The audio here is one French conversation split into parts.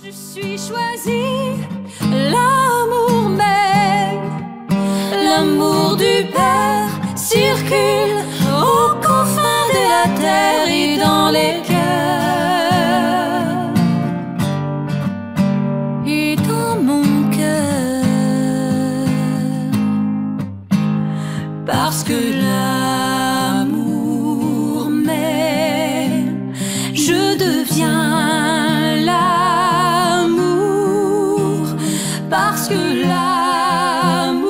Je suis choisie, l'amour même, l'amour du Père circule aux confins de la terre et dans les cœurs et dans mon cœur, parce que l'amour même, je deviens l'amour, parce que l'amour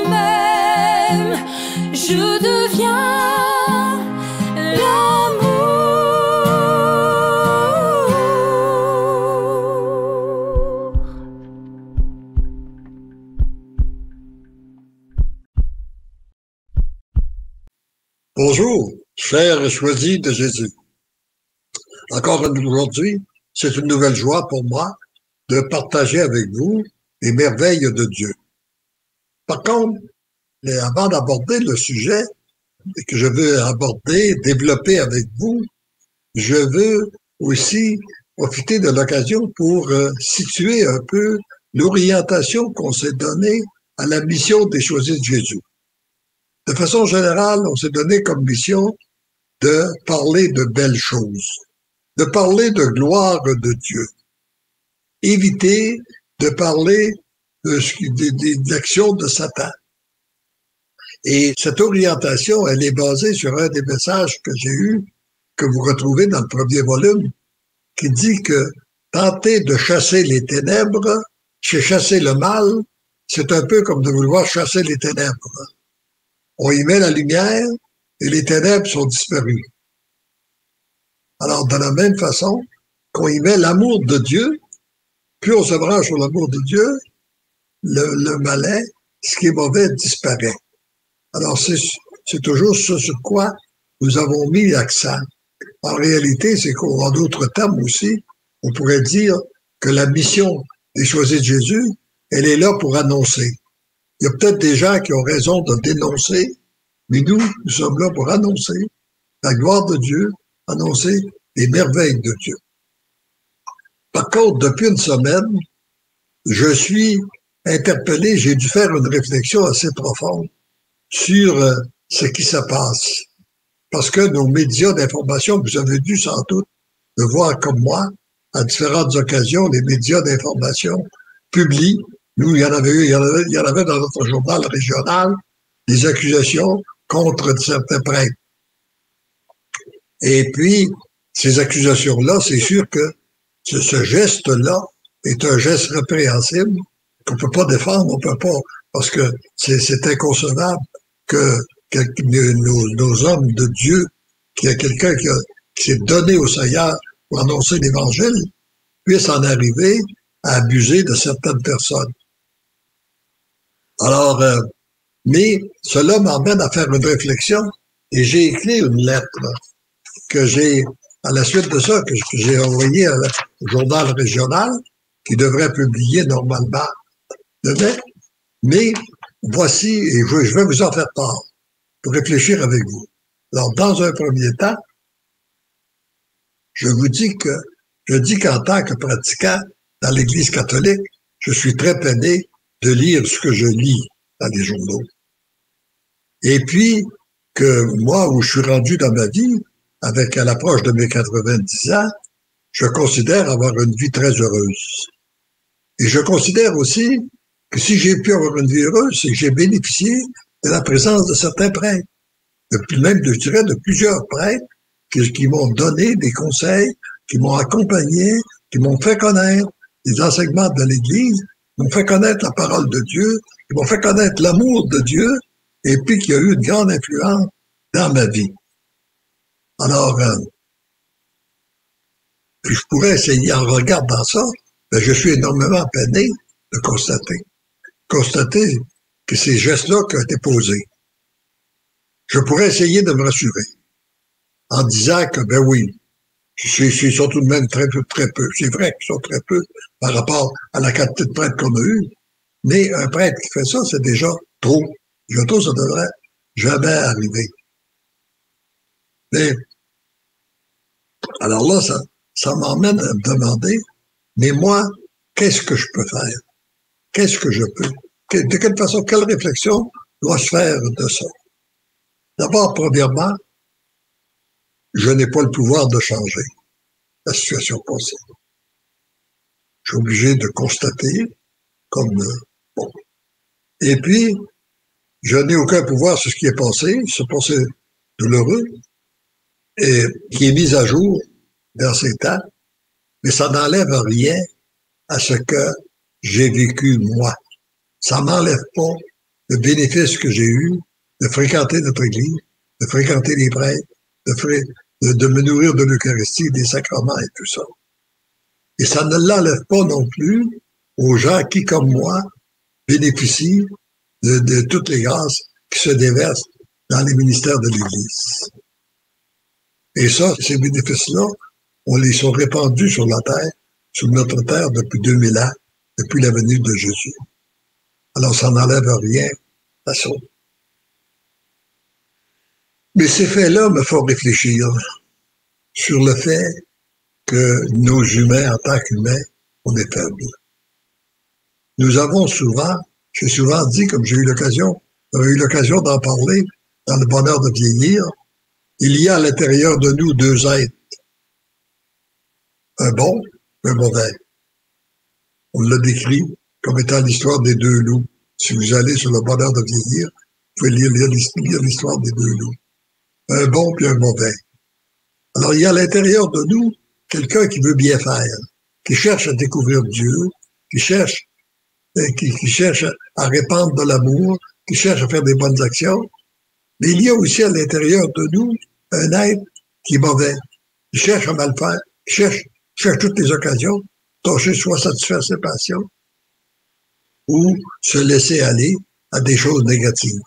même, je deviens l'amour. Bonjour, chers et choisis de Jésus. Encore aujourd'hui, c'est une nouvelle joie pour moi de partager avec vous les merveilles de Dieu. Par contre, avant d'aborder le sujet que je veux aborder, développer avec vous, je veux aussi profiter de l'occasion pour situer un peu l'orientation qu'on s'est donnée à la mission des choisis de Jésus. De façon générale, on s'est donné comme mission de parler de belles choses, de parler de gloire de Dieu, éviter de parler de l'action de Satan. Et cette orientation, elle est basée sur un des messages que j'ai eus, que vous retrouvez dans le premier volume, qui dit que tenter de chasser les ténèbres, chasser le mal, c'est un peu comme de vouloir chasser les ténèbres. On y met la lumière et les ténèbres sont disparues. Alors, de la même façon qu'on y met l'amour de Dieu, plus on se branche sur l'amour de Dieu, le malin, ce qui est mauvais, disparaît. Alors, c'est toujours ce sur quoi nous avons mis l'accent. En réalité, c'est qu'en d'autres termes aussi, on pourrait dire que la mission des choisis de Jésus, elle est là pour annoncer. Il y a peut-être des gens qui ont raison de dénoncer, mais nous sommes là pour annoncer la gloire de Dieu, annoncer les merveilles de Dieu. Par contre, depuis une semaine, je suis interpellé, j'ai dû faire une réflexion assez profonde sur ce qui se passe. Parce que nos médias d'information, vous avez dû sans doute le voir comme moi, à différentes occasions, les médias d'information publient, nous, il y en avait dans notre journal régional, des accusations contre certains prêtres. Et puis, ces accusations-là, c'est sûr que ce geste-là est un geste répréhensible qu'on peut pas défendre, on peut pas, parce que c'est inconcevable que nos hommes de Dieu, qu'il y a quelqu'un qui s'est donné au Seigneur pour annoncer l'Évangile, puisse en arriver à abuser de certaines personnes. Alors, mais cela m'emmène à faire une réflexion et j'ai écrit une lettre que j'ai, à la suite de ça, que j'ai envoyée au journal régional, qui devrait publier normalement demain. Mais voici, et je vais vous en faire part pour réfléchir avec vous. Alors, dans un premier temps, je dis qu'en tant que pratiquant dans l'Église catholique, je suis très peiné de lire ce que je lis dans les journaux. Et puis, que moi, où je suis rendu dans ma vie, à l'approche de mes 90 ans, je considère avoir une vie très heureuse. Et je considère aussi que si j'ai pu avoir une vie heureuse, c'est que j'ai bénéficié de la présence de certains prêtres, je dirais de plusieurs prêtres qui m'ont donné des conseils, qui m'ont accompagné, qui m'ont fait connaître les enseignements de l'Église, qui m'ont fait connaître la parole de Dieu, qui m'ont fait connaître l'amour de Dieu, et puis qui a eu une grande influence dans ma vie. Alors, je pourrais essayer, en regardant ça, mais je suis énormément peiné de constater que ces gestes-là qui ont été posés. Je pourrais essayer de me rassurer en disant que, ben oui, ils sont tout de même très peu. C'est vrai qu'ils sont très peu par rapport à la quantité de prêtres qu'on a eu, mais un prêtre qui fait ça, c'est déjà trop. Je trouve que ça devrait jamais arriver. Mais, alors là, ça m'emmène à me demander, Mais moi, qu'est-ce que je peux faire? Qu'est-ce que je peux? De quelle façon, quelle réflexion dois-je faire de ça? D'abord, premièrement, je n'ai pas le pouvoir de changer la situation passée. Je suis obligé de constater comme bon. Et puis, je n'ai aucun pouvoir sur ce qui est passé, ce passé douloureux, et qui est mis à jour dans ces temps, mais ça n'enlève rien à ce que j'ai vécu moi. Ça m'enlève pas le bénéfice que j'ai eu de fréquenter notre église, de fréquenter les prêtres, de me nourrir de l'Eucharistie, des sacrements et tout ça. Et ça ne l'enlève pas non plus aux gens qui, comme moi, bénéficient de toutes les grâces qui se déversent dans les ministères de l'Église. Et ça, ces bénéfices-là, on les sont répandus sur la terre, sur notre terre depuis 2000 ans, depuis la venue de Jésus. Alors, ça n'enlève rien à ça. Mais ces faits-là me font réfléchir sur le fait que nos humains, en tant qu'humains, on est faibles. Nous avons souvent, j'ai souvent dit, comme j'ai eu l'occasion d'en parler dans le bonheur de vieillir, il y a à l'intérieur de nous deux êtres, un bon et un mauvais. On l'a décrit comme étant l'histoire des deux loups. Si vous allez sur le bonheur de vieillir, vous pouvez lire l'histoire des deux loups. Un bon puis un mauvais. Alors, il y a à l'intérieur de nous quelqu'un qui veut bien faire, qui cherche à découvrir Dieu, qui cherche à répandre de l'amour, qui cherche à faire des bonnes actions. Mais il y a aussi à l'intérieur de nous un être qui est mauvais, qui cherche à mal faire, qui cherche toutes les occasions, tâcher soit satisfaire ses passions ou se laisser aller à des choses négatives.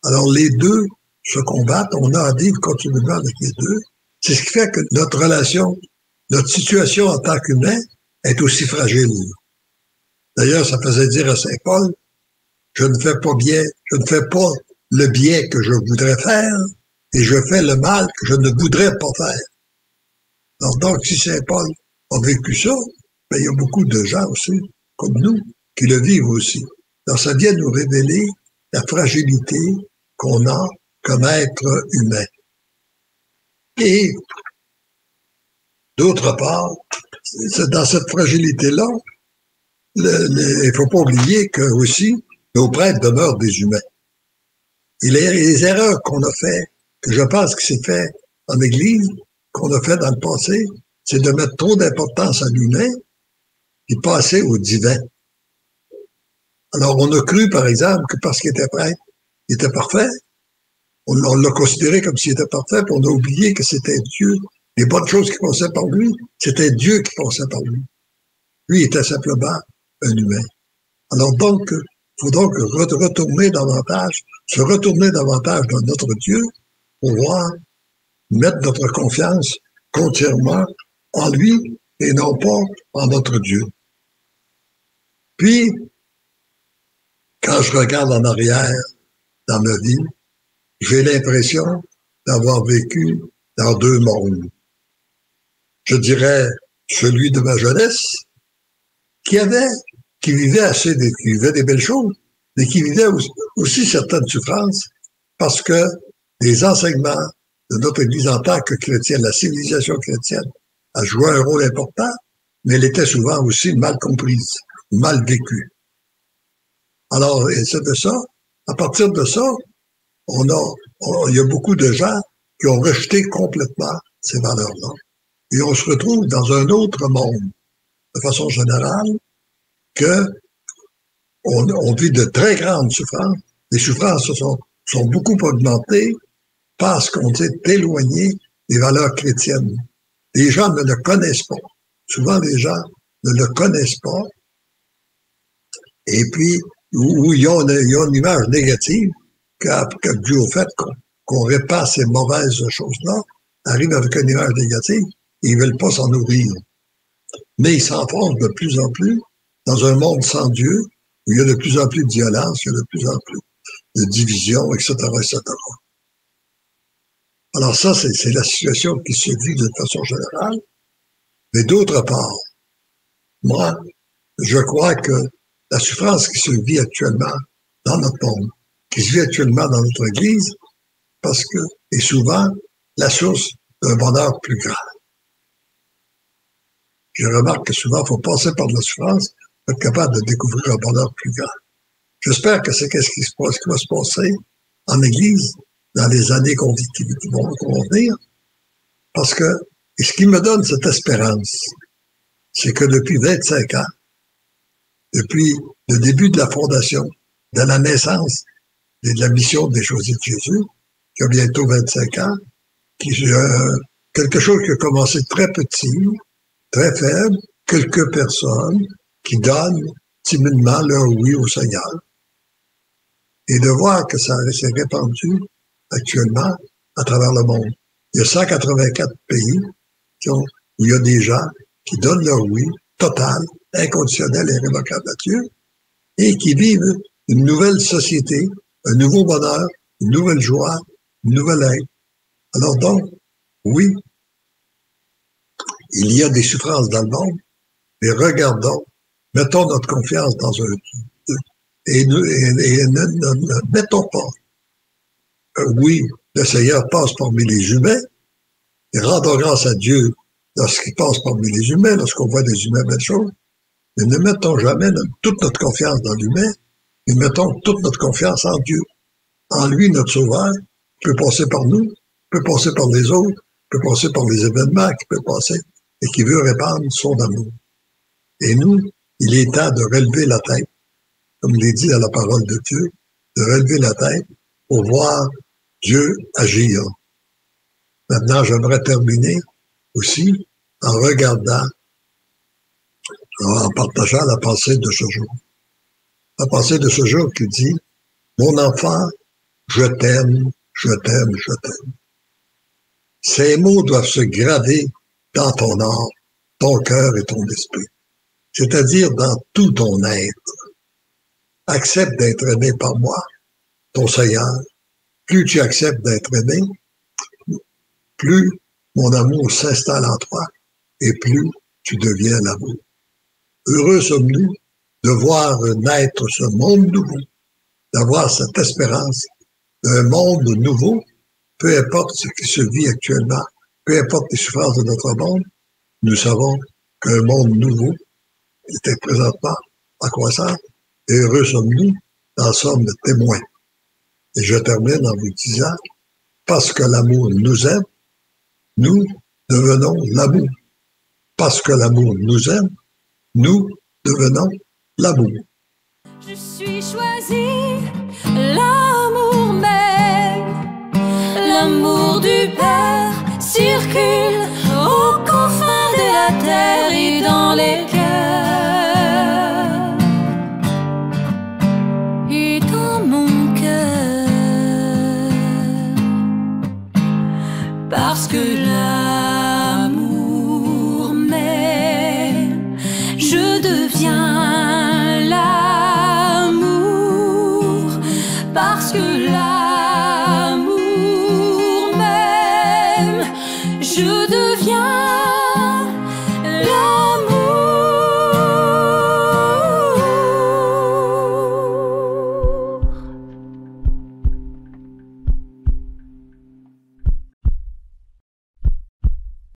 Alors les deux se combattent, on a à vivre continuellement avec les deux. C'est ce qui fait que notre relation, notre situation en tant qu'humain est aussi fragile. D'ailleurs, ça faisait dire à Saint Paul, je ne fais pas le bien que je voudrais faire, et je fais le mal que je ne voudrais pas faire. Alors, donc, si Saint Paul a vécu ça, ben, il y a beaucoup de gens aussi, comme nous, qui le vivent aussi. Alors, ça vient nous révéler la fragilité qu'on a comme être humain. Et, d'autre part, dans cette fragilité-là, il ne faut pas oublier que aussi, nos prêtres demeurent des humains. Et les erreurs qu'on a fait, que je pense que c'est fait en Église, qu'on a fait dans le passé, c'est de mettre trop d'importance à l'humain et pas assez au divin. Alors, on a cru, par exemple, que parce qu'il était prêtre, il était parfait. On l'a considéré comme s'il était parfait, puis on a oublié que c'était Dieu. Les bonnes choses qui passaient par lui, c'était Dieu qui passait par lui. Lui était simplement un humain. Alors donc, il faut donc se retourner davantage dans notre Dieu pour pouvoir mettre notre confiance entièrement en lui et non pas en notre Dieu. Puis, quand je regarde en arrière dans ma vie, j'ai l'impression d'avoir vécu dans deux mondes. Je dirais celui de ma jeunesse, qui vivait des belles choses, mais qui vivait aussi certaines souffrances, parce que les enseignements de notre Église en tant que chrétienne, la civilisation chrétienne, a joué un rôle important, mais elle était souvent aussi mal comprise, mal vécue. Alors, et c'est de ça, à partir de ça, il y a beaucoup de gens qui ont rejeté complètement ces valeurs-là. Et on se retrouve dans un autre monde, de façon générale, que on vit de très grandes souffrances. Les souffrances sont beaucoup augmentées parce qu'on s'est éloigné des valeurs chrétiennes. Les gens ne le connaissent pas. Souvent, les gens ne le connaissent pas. Et puis, où ils ont une image négative, que dû au fait qu'on répare ces mauvaises choses-là, arrive avec une image négative, et ils ne veulent pas s'en nourrir. Mais ils s'enfoncent de plus en plus dans un monde sans Dieu, où il y a de plus en plus de violence, il y a de plus en plus de division, etc., etc. Alors ça, c'est la situation qui se vit de façon générale. Mais d'autre part, Moi, je crois que la souffrance qui se vit actuellement dans notre monde, qui se vit actuellement dans notre Église, parce que est souvent la source d'un bonheur plus grand. Je remarque que souvent, il faut passer par de la souffrance pour être capable de découvrir un bonheur plus grand. J'espère que c'est ce qui va se passer en Église dans les années qui vont venir, parce que et ce qui me donne cette espérance, c'est que depuis 25 ans, depuis le début de la fondation, de la naissance et de la mission des Choisis de Jésus, qui a bientôt 25 ans, quelque chose qui a commencé très petit, très faible, quelques personnes qui donnent timidement leur oui au Seigneur. Et de voir que ça s'est répandu actuellement à travers le monde. Il y a 184 pays où il y a des gens qui donnent leur oui total, inconditionnel et irrévocable à Dieu et qui vivent une nouvelle société, un nouveau bonheur, une nouvelle joie, une nouvelle aide. Alors donc, oui, il y a des souffrances dans le monde, mais regardons, mettons notre confiance dans un Dieu et ne mettons pas. Oui, le Seigneur passe parmi les humains et rendons grâce à Dieu lorsqu'il passe parmi les humains, lorsqu'on voit des humains belles choses, mais ne mettons jamais toute notre confiance dans l'humain, mais mettons toute notre confiance en Dieu. En lui, notre Sauveur, qui peut passer par nous, qui peut passer par les autres, qui peut passer par les événements, qui peut passer et qui veut répandre son amour. Et nous, il est temps de relever la tête, comme il est dit dans la parole de Dieu, de relever la tête pour voir Dieu agir. Maintenant, j'aimerais terminer aussi en regardant, en partageant la pensée de ce jour. La pensée de ce jour qui dit, mon enfant, je t'aime, je t'aime, je t'aime. Ces mots doivent se graver dans ton âme, ton cœur et ton esprit, c'est-à-dire dans tout ton être. Accepte d'être aimé par moi, ton Seigneur. Plus tu acceptes d'être aimé, plus mon amour s'installe en toi et plus tu deviens l'amour. Heureux sommes-nous de voir naître ce monde nouveau, d'avoir cette espérance d'un monde nouveau, peu importe ce qui se vit actuellement, peu importe les souffrances de notre monde, nous savons qu'un monde nouveau est présentement en croissance et heureux sommes-nous d'en sommes témoins. Et je termine en vous disant, parce que l'amour nous aime, nous devenons l'amour. Parce que l'amour nous aime, nous devenons l'amour. Je suis choisi, l'amour m'aime, l'amour du Père circule aux confins de la terre et dans les cœurs.